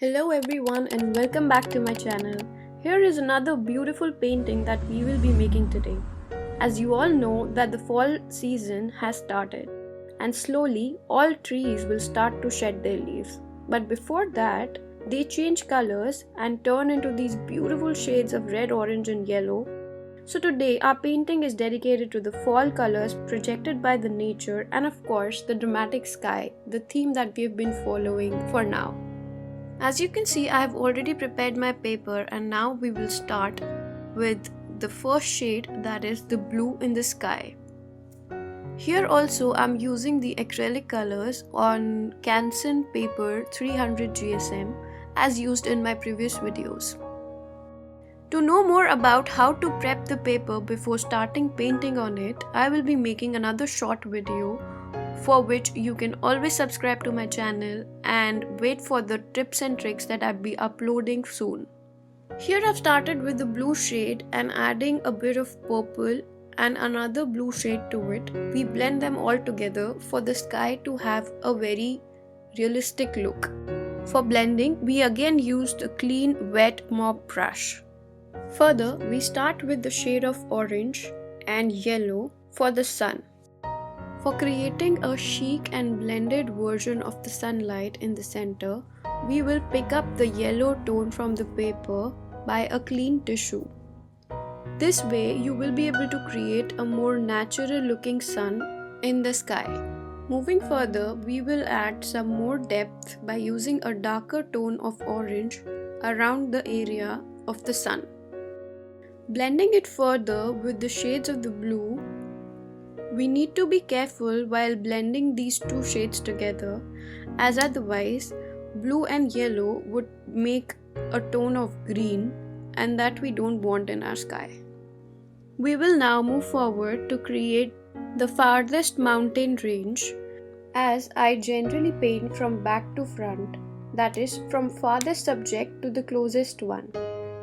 Hello everyone and welcome back to my channel. Here is another beautiful painting that we will be making today. As you all know that the fall season has started and slowly all trees will start to shed their leaves. But before that, they change colors and turn into these beautiful shades of red, orange and yellow. So today our painting is dedicated to the fall colors projected by the nature and of course the dramatic sky, the theme that we have been following for now. As you can see, I have already prepared my paper and now we will start with the first shade, that is the blue in the sky. Here also I am using the acrylic colors on Canson paper 300 GSM as used in my previous videos. To know more about how to prep the paper before starting painting on it, I will be making another short video for which you can always subscribe to my channel and wait for the tips and tricks that I'll be uploading soon. Here I've started with the blue shade and adding a bit of purple and another blue shade to it. We blend them all together for the sky to have a very realistic look. For blending, we again used a clean wet mop brush. Further, we start with the shade of orange and yellow for the sun. For creating a chic and blended version of the sunlight in the center, we will pick up the yellow tone from the paper by a clean tissue. This way, you will be able to create a more natural looking sun in the sky. Moving further, we will add some more depth by using a darker tone of orange around the area of the sun. Blending it further with the shades of the blue, we need to be careful while blending these two shades together, as otherwise blue and yellow would make a tone of green and that we don't want in our sky. We will now move forward to create the farthest mountain range, as I generally paint from back to front, that is from farthest subject to the closest one.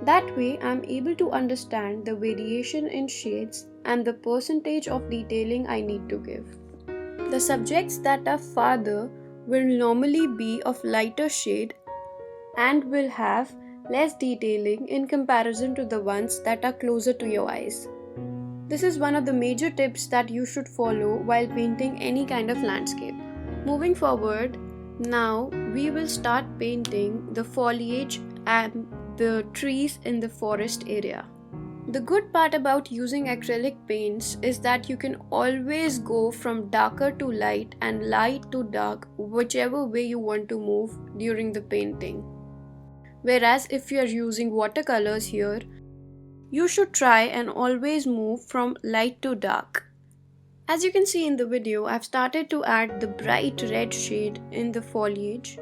That way I am able to understand the variation in shades and the percentage of detailing I need to give. The subjects that are farther will normally be of lighter shade and will have less detailing in comparison to the ones that are closer to your eyes. This is one of the major tips that you should follow while painting any kind of landscape. Moving forward, now we will start painting the foliage and the trees in the forest area. The good part about using acrylic paints is that you can always go from darker to light and light to dark, whichever way you want to move during the painting. Whereas if you are using watercolors here, you should try and always move from light to dark. As you can see in the video, I've started to add the bright red shade in the foliage.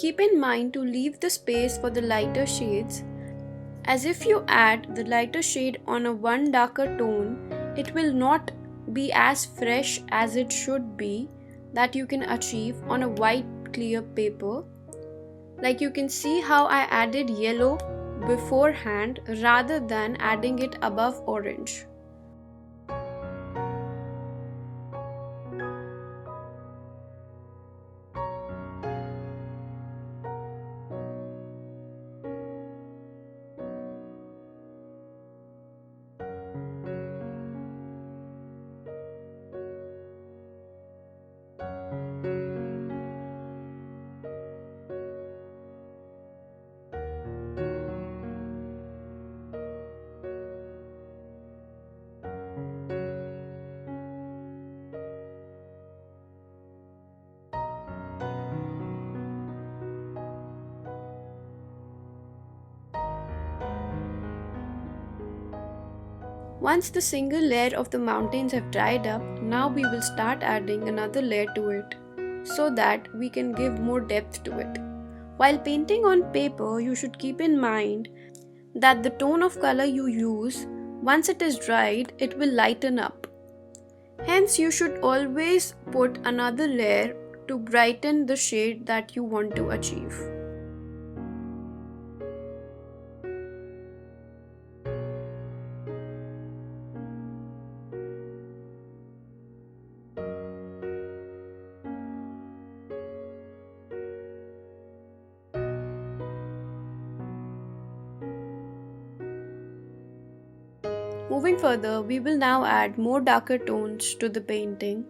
Keep in mind to leave the space for the lighter shades, as if you add the lighter shade on a one darker tone, it will not be as fresh as it should be that you can achieve on a white clear paper. Like you can see how I added yellow beforehand rather than adding it above orange. Once the single layer of the mountains have dried up, now we will start adding another layer to it so that we can give more depth to it. While painting on paper, you should keep in mind that the tone of color you use, once it is dried, it will lighten up. Hence, you should always put another layer to brighten the shade that you want to achieve. Moving further, we will now add more darker tones to the painting.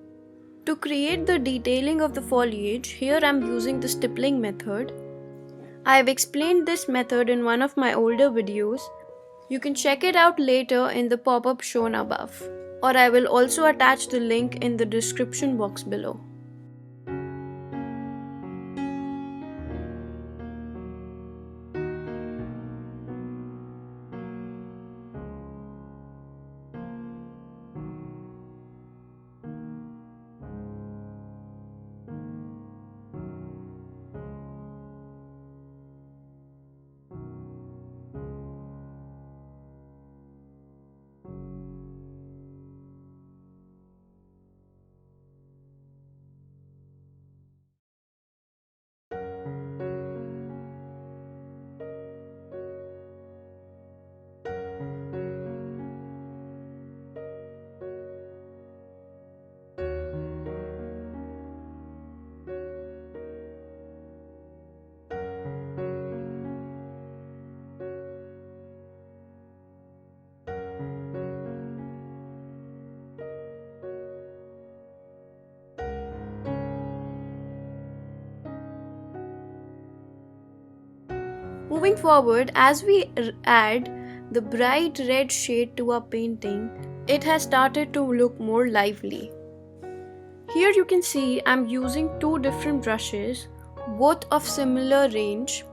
To create the detailing of the foliage, here I am using the stippling method. I have explained this method in one of my older videos. You can check it out later in the pop-up shown above, or I will also attach the link in the description box below. Moving forward, as we add the bright red shade to our painting, it has started to look more lively. Here you can see I'm using two different brushes, both of similar range,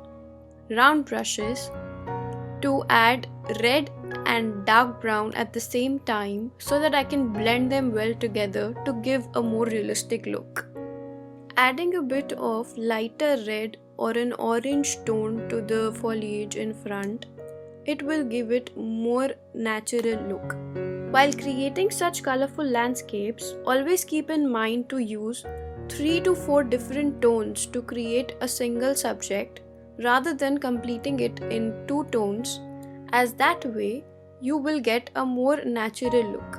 round brushes, to add red and dark brown at the same time so that I can blend them well together to give a more realistic look. Adding a bit of lighter red or an orange tone to the foliage in front, it will give it more natural look. While creating such colorful landscapes, always keep in mind to use 3 to 4 different tones to create a single subject rather than completing it in 2 tones, as that way you will get a more natural look.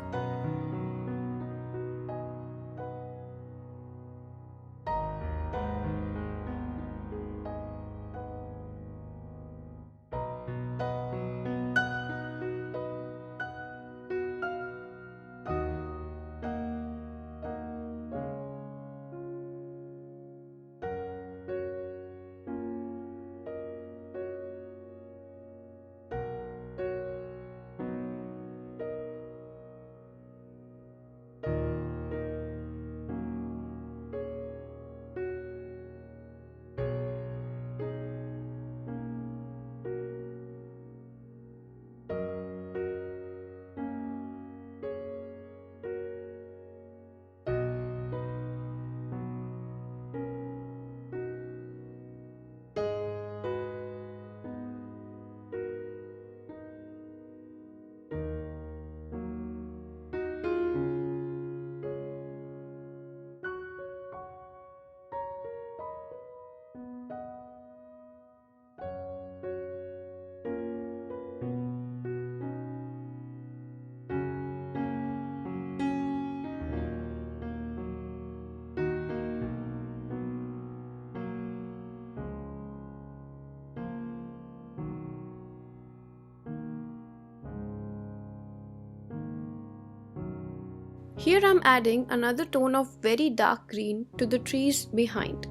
Here I'm adding another tone of very dark green to the trees behind.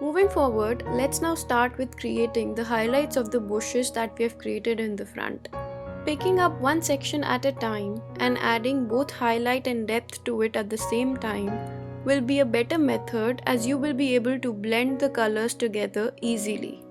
Moving forward, let's now start with creating the highlights of the bushes that we have created in the front. Picking up one section at a time and adding both highlight and depth to it at the same time will be a better method, as you will be able to blend the colors together easily.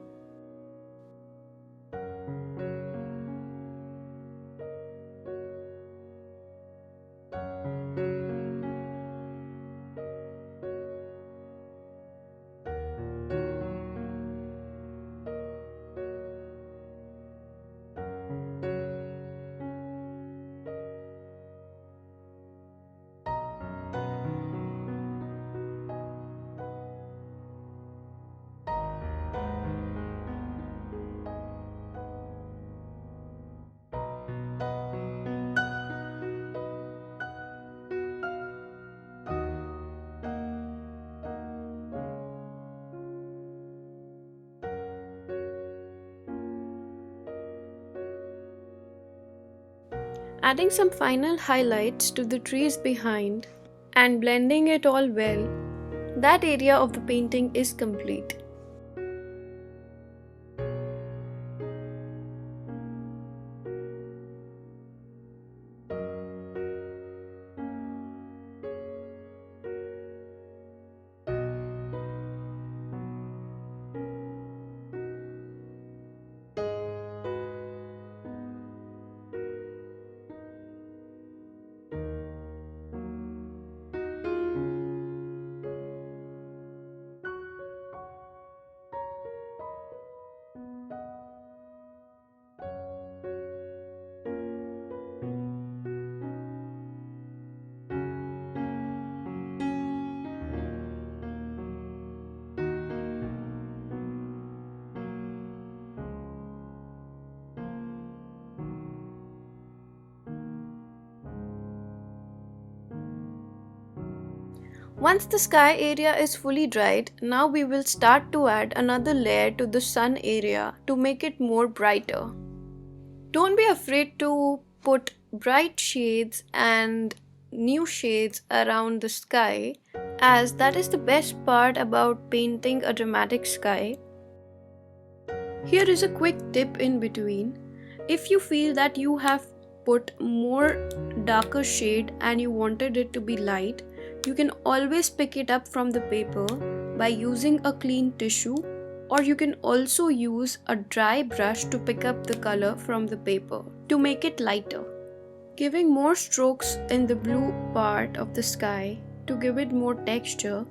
Adding some final highlights to the trees behind and blending it all well, that area of the painting is complete. Once the sky area is fully dried, now we will start to add another layer to the sun area to make it more brighter. Don't be afraid to put bright shades and new shades around the sky, as that is the best part about painting a dramatic sky. Here is a quick tip in between. If you feel that you have put more darker shade and you wanted it to be light, you can always pick it up from the paper by using a clean tissue, or you can also use a dry brush to pick up the color from the paper to make it lighter. Giving more strokes in the blue part of the sky to give it more texture.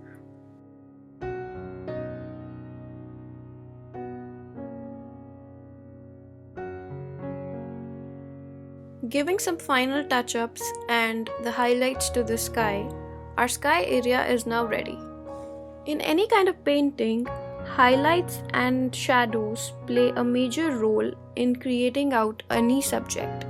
Giving some final touch-ups and the highlights to the sky, our sky area is now ready. In any kind of painting, highlights and shadows play a major role in creating out any subject.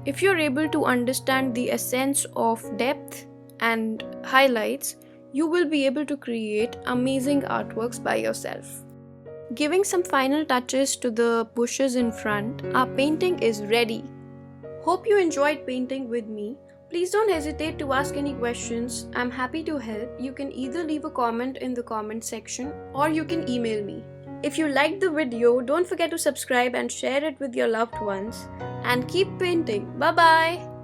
If you're able to understand the essence of depth and highlights, you will be able to create amazing artworks by yourself. Giving some final touches to the bushes in front, our painting is ready. Hope you enjoyed painting with me. Please don't hesitate to ask any questions. I'm happy to help. You can either leave a comment in the comment section or you can email me. If you liked the video, don't forget to subscribe and share it with your loved ones. And keep painting. Bye bye.